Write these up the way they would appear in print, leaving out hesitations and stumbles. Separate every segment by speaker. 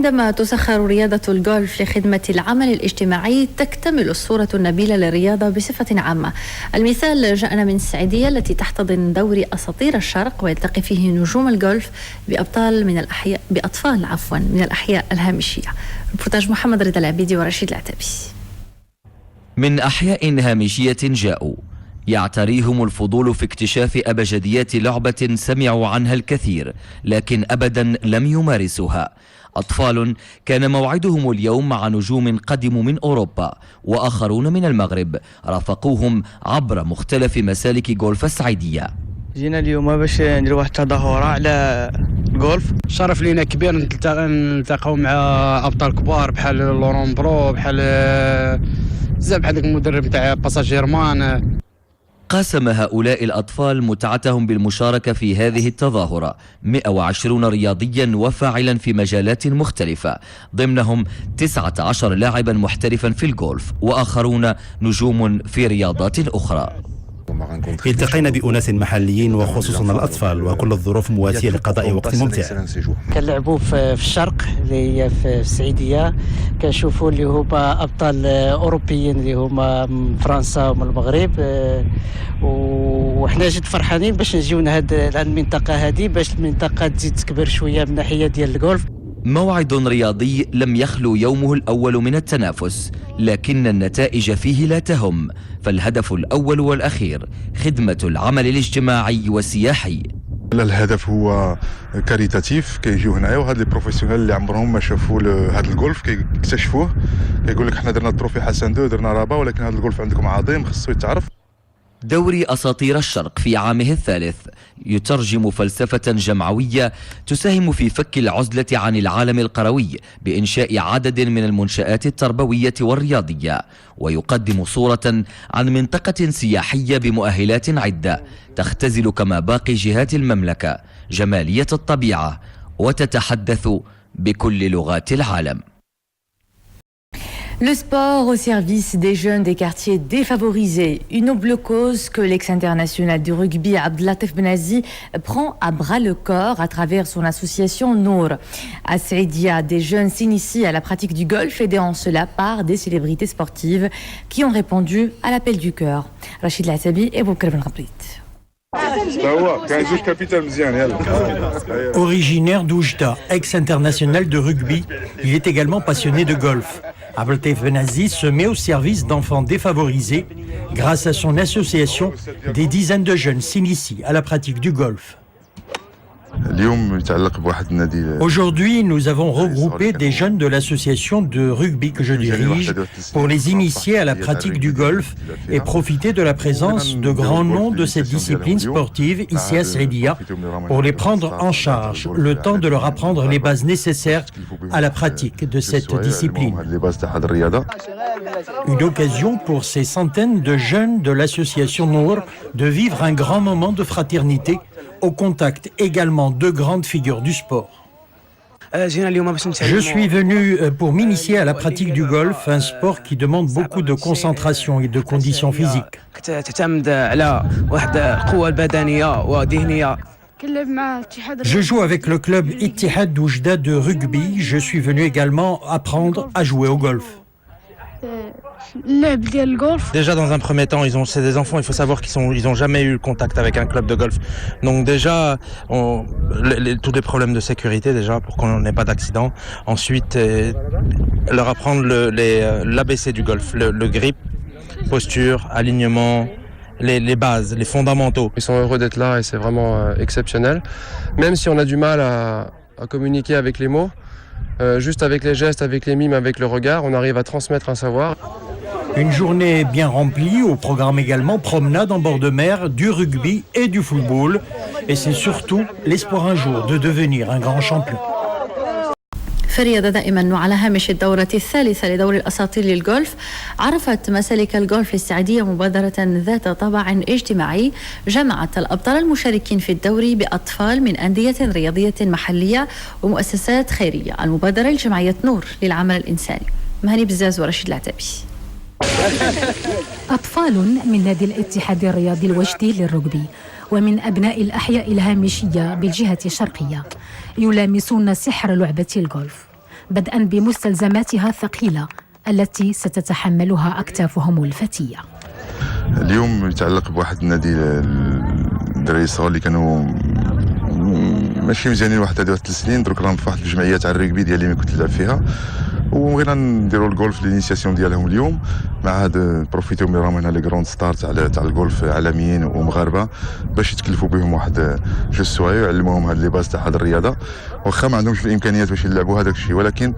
Speaker 1: عندما تسخر رياضة الجولف لخدمة العمل الاجتماعي تكتمل الصورة النبيلة للرياضة بصفة عامة. المثال جاءنا من السعودية التي تحتضن دوري أساطير الشرق ويلتقي فيه نجوم الجولف بأطفال من الأحياء الهامشية. ريبورتاج محمد رضا العبيدي ورشيد العتبي.
Speaker 2: من أحياء هامشية جاءوا يعتريهم الفضول في اكتشاف أبجديات لعبة سمعوا عنها الكثير لكن أبدا لم يمارسوها. أطفال كان موعدهم اليوم مع نجوم قدموا من أوروبا وآخرون من المغرب رافقوهم عبر مختلف مسالك جولف السعيدية.
Speaker 3: جينا اليوم باش نديروا واحد التظاهرة على الجولف. شرف لينا كبير نلتقوا مع أبطال كبار بحال لورون برو، بحال بزاف بحال داك المدرب تاع باساج جيرمان.
Speaker 2: قاسم هؤلاء الأطفال متعتهم بالمشاركة في هذه التظاهرة 120 رياضيا وفاعلا في مجالات مختلفة، ضمنهم 19 لاعبا محترفا في الجولف وآخرون نجوم في رياضات أخرى.
Speaker 4: التقينا بأناس محليين وخصوصا الأطفال وكل الظروف مواتية لقضاء وقت ممتع.
Speaker 5: كنلعبوا في الشرق اللي هي في السعيدية، كنشوفوا اللي هما أبطال أوروبيين اللي هما من فرنسا ومن المغرب، وحنا جد فرحانين باش نجيو لهاد المنطقة هذه باش المنطقة تزيد تكبر شوية من ناحية ديال الجولف.
Speaker 2: موعد رياضي لم يخلو يومه الأول من التنافس، لكن النتائج فيه لا تهم، فالهدف الأول والأخير خدمة العمل الاجتماعي والسياحي.
Speaker 6: الهدف هو كاريتاتيف، كيجيو هنايا وهاد لي بروفيسيونيل اللي عمرهم ما شافوا هاد الجولف كيكتشفوه، كيقول لك حنا درنا التروفي حسن 2 درنا رابا، ولكن هاد الجولف عندكم عظيم خصو يتعرف.
Speaker 2: دوري أساطير الشرق في عامه الثالث يترجم فلسفة جمعوية تساهم في فك العزلة عن العالم القروي بإنشاء عدد من المنشآت التربوية والرياضية، ويقدم صورة عن منطقة سياحية بمؤهلات عدة تختزل كما باقي جهات المملكة جمالية الطبيعة وتتحدث بكل لغات العالم.
Speaker 7: Le sport au service des jeunes des quartiers défavorisés, une noble cause que l'ex-international du rugby Abdellatif Benazi prend à bras le corps à travers son association Nour. À Saïdia, des jeunes s'initient à la pratique du golf, aidés en cela par des célébrités sportives qui ont répondu à l'appel du cœur. Rachid Latabi et Boukr Ben Rabrit.
Speaker 8: Originaire d'Oujda, ex-international de rugby, il est également passionné de golf. Abdellatif Benazi se met au service d'enfants défavorisés. Grâce à son association, des dizaines de jeunes s'initient à la pratique du golf. Aujourd'hui, nous avons regroupé des jeunes de l'association de rugby que je dirige pour les initier à la pratique du golf et profiter de la présence de grands noms de cette discipline sportive ici à Saïdia pour les prendre en charge, le temps de leur apprendre les bases nécessaires à la pratique de cette discipline. Une occasion pour ces centaines de jeunes de l'association Nour de vivre un grand moment de fraternité au contact également de grandes figures du sport. Je suis venu pour m'initier à la pratique du golf, un sport qui demande beaucoup de concentration et de conditions physiques. Je joue avec le club Ittihad Oujda de rugby. Je suis venu également apprendre à jouer au golf.
Speaker 9: Déjà dans un premier temps, c'est des enfants, il faut savoir qu'ils n'ont jamais eu contact avec un club de golf. Donc déjà, tous les problèmes de sécurité déjà pour qu'on n'ait pas d'accident. Ensuite, leur apprendre l'ABC du golf, le grip, posture, alignement, les bases, les fondamentaux.
Speaker 10: Ils sont heureux d'être là et c'est vraiment exceptionnel. Même si on a du mal à communiquer avec les mots, juste avec les gestes, avec les mimes, avec le regard, on arrive à transmettre un savoir.
Speaker 8: Une journée bien remplie, au programme également promenade en bord de mer, du rugby et du football. Et c'est surtout l'espoir un jour de devenir un grand champion.
Speaker 1: فريدة دائما وعلى هامش الدورة الثالثة لدوري الأساطير للجولف، عرفت مسالك الجولف للسعودية مبادرة ذات طابع اجتماعي جمعت الأبطال المشاركين في الدوري بأطفال من أندية رياضية محلية ومؤسسات خيرية. المبادرة لجمعية نور للعمل الإنساني. مهني بزاز ورشيد العتبي.
Speaker 11: أطفال من نادي الاتحاد الرياضي الوجدي للرugby ومن أبناء الأحياء الهامشية بالجهة الشرقية يلامسون سحر لعبة الجولف. بدءا بمستلزماتها الثقيلة التي ستتحملها أكتافهم الفتية.
Speaker 6: اليوم يتعلق بواحد النادي الدراري الصغار اللي كانوا ماشي مزيانين واحد 3 سنين، درك راهم في واحد الجمعيه تاع الريغبي ديالي اللي كنت نلعب فيها، وبغينا نديروا الجولف لينيسياسيون ديالهم اليوم مع هاد بروفيتيو ملي راهم هنا لي كروند ستار تاع الجولف عالميين ومغاربه باش يتكلفوا بهم واحد جوج صغير يعلموهم هاد لي باز تاع هاد الرياضه، واخا ما عندهمش الامكانيات باش يلعبوا هذاك الشيء، ولكن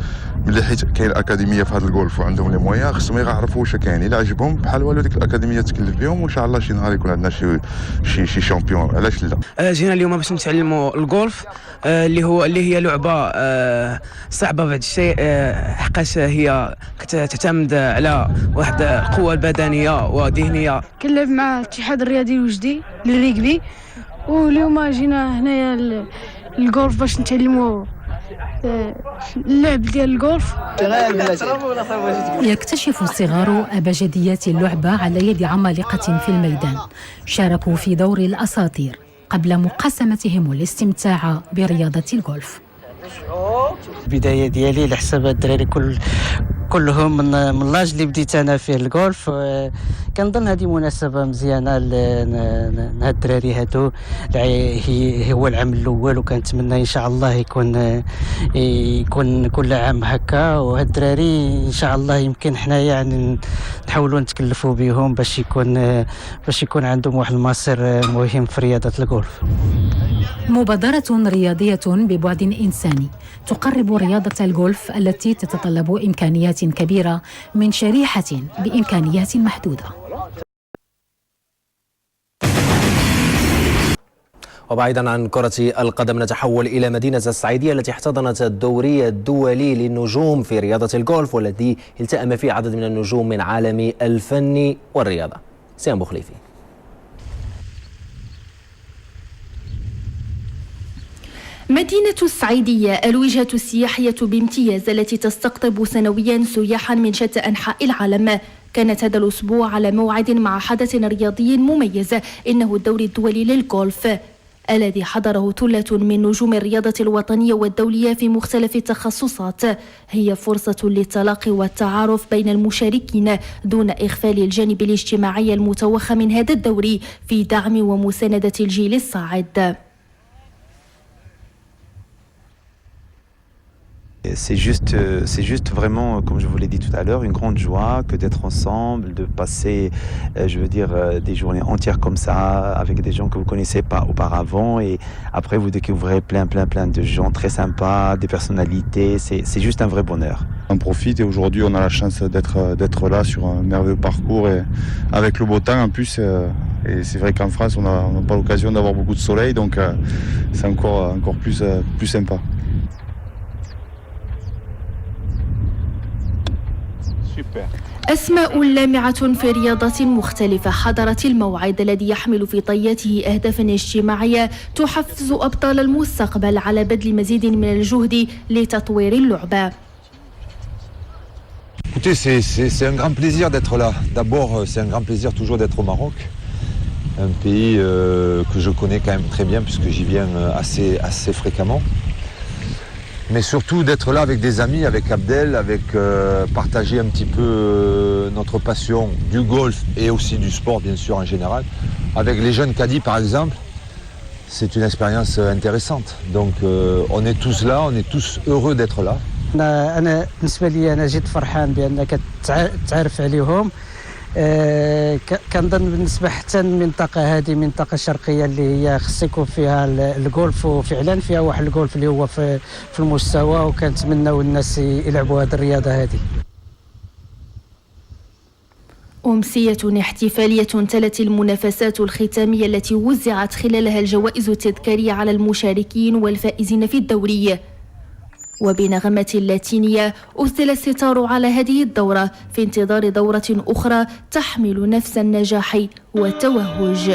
Speaker 6: ملي حيت كاين اكاديميه في هذا الجولف وعندهم لي مويا خصهم يعرفوا واش كاين، الا عجبهم بحال والو ديك الاكاديميه تكلف بهم، وان شاء الله شي نهار يكون عندنا شي شامبيون، علاش لا.
Speaker 3: جينا اليوم باش نتعلموا الجولف اللي هي لعبه صعبه بعض الشيء، حقاش هي تعتمد على واحد القوه بدنيه وذهنيه.
Speaker 12: كنلعب مع الاتحاد الرياضي الوجدي للريغبي، واليوم جينا هنايا الجولف باش نتعلموا اللعب ديال الجولف.
Speaker 11: يكتشف الصغار أبجديات اللعبة على يد عمالقة في الميدان شاركوا في دور الأساطير قبل مقاسمتهم الاستمتاع برياضة الجولف.
Speaker 5: البداية ديالي لحساب الدراري كلهم من لاج اللي بديت انا فيه الجولف. كنظن هذه مناسبه مزيانه لهاد الدراري هادو، هو العام الاول، وكنتمنى ان شاء الله يكون كل عام هكا، وهاد الدراري ان شاء الله يمكن حنايا يعني نحاولوا نتكلفوا بهم باش يكون عندهم واحد المصير مهم في رياضه الجولف.
Speaker 11: مبادرة رياضية ببعد إنساني تقرب رياضة الجولف التي تتطلب إمكانيات كبيرة من شريحة بإمكانيات محدودة.
Speaker 13: وبعيدا عن كرة القدم نتحول إلى مدينة الصعيدية التي احتضنت الدوري الدولي للنجوم في رياضة الجولف، والذي التأم فيه عدد من النجوم من عالم الفن والرياضة. سيام بوخليفي.
Speaker 14: مدينة الصعيدية الوجهة السياحية بامتياز التي تستقطب سنويا سياحا من شتى أنحاء العالم، كانت هذا الأسبوع على موعد مع حدث رياضي مميز، إنه الدوري الدولي للجولف الذي حضره ثلة من نجوم الرياضة الوطنية والدولية في مختلف التخصصات. هي فرصة للتلاقي والتعارف بين المشاركين دون إغفال الجانب الاجتماعي المتوخى من هذا الدوري في دعم ومساندة الجيل الصاعد.
Speaker 15: C'est juste vraiment, comme je vous l'ai dit tout à l'heure, une grande joie que d'être ensemble, de passer, je veux dire, des journées entières comme ça, avec des gens que vous ne connaissez pas auparavant, et après vous découvrez plein de gens très sympas, des personnalités, c'est juste un vrai bonheur.
Speaker 16: On profite et aujourd'hui on a la chance d'être là sur un merveilleux parcours, et avec le beau temps en plus, et c'est vrai qu'en France on n'a pas l'occasion d'avoir beaucoup de soleil, donc c'est encore plus sympa.
Speaker 14: أسماء لامعة في رياضات مختلفة حضرت الموعد الذي يحمل في طياته أهدافا اجتماعية تحفز أبطال المستقبل على بذل مزيد من الجهد لتطوير اللعبة.
Speaker 17: Écoutez, c'est un grand plaisir d'être là. D'abord, c'est un grand plaisir toujours d'être au Maroc, un pays que je connais quand même très bien puisque j'y viens assez fréquemment. Mais surtout d'être là avec des amis, avec Abdel, avec partager un petit peu notre passion du golf et aussi du sport bien sûr en général. Avec les jeunes caddies par exemple, c'est une expérience intéressante. Donc on est tous là, on est tous heureux d'être là.
Speaker 5: أنا بالنسبة لي أنا جد فرحان بأنك تعرف عليهم. كنظن بالنسبه حتى المنطقه هذه منطقه شرقيه اللي هي خص يكون فيها الجولف، وفعلا فيها واحد الجولف اللي هو في المستوى، وكنتمناو الناس يلعبوا هذه الرياضه هذه.
Speaker 14: أمسية احتفالية تلت المنافسات الختامية التي وزعت خلالها الجوائز التذكارية على المشاركين والفائزين في الدوري. وبنغمة لاتينية أسدل الستار على هذه الدورة في انتظار دورة أخرى تحمل نفس النجاح والتوهج.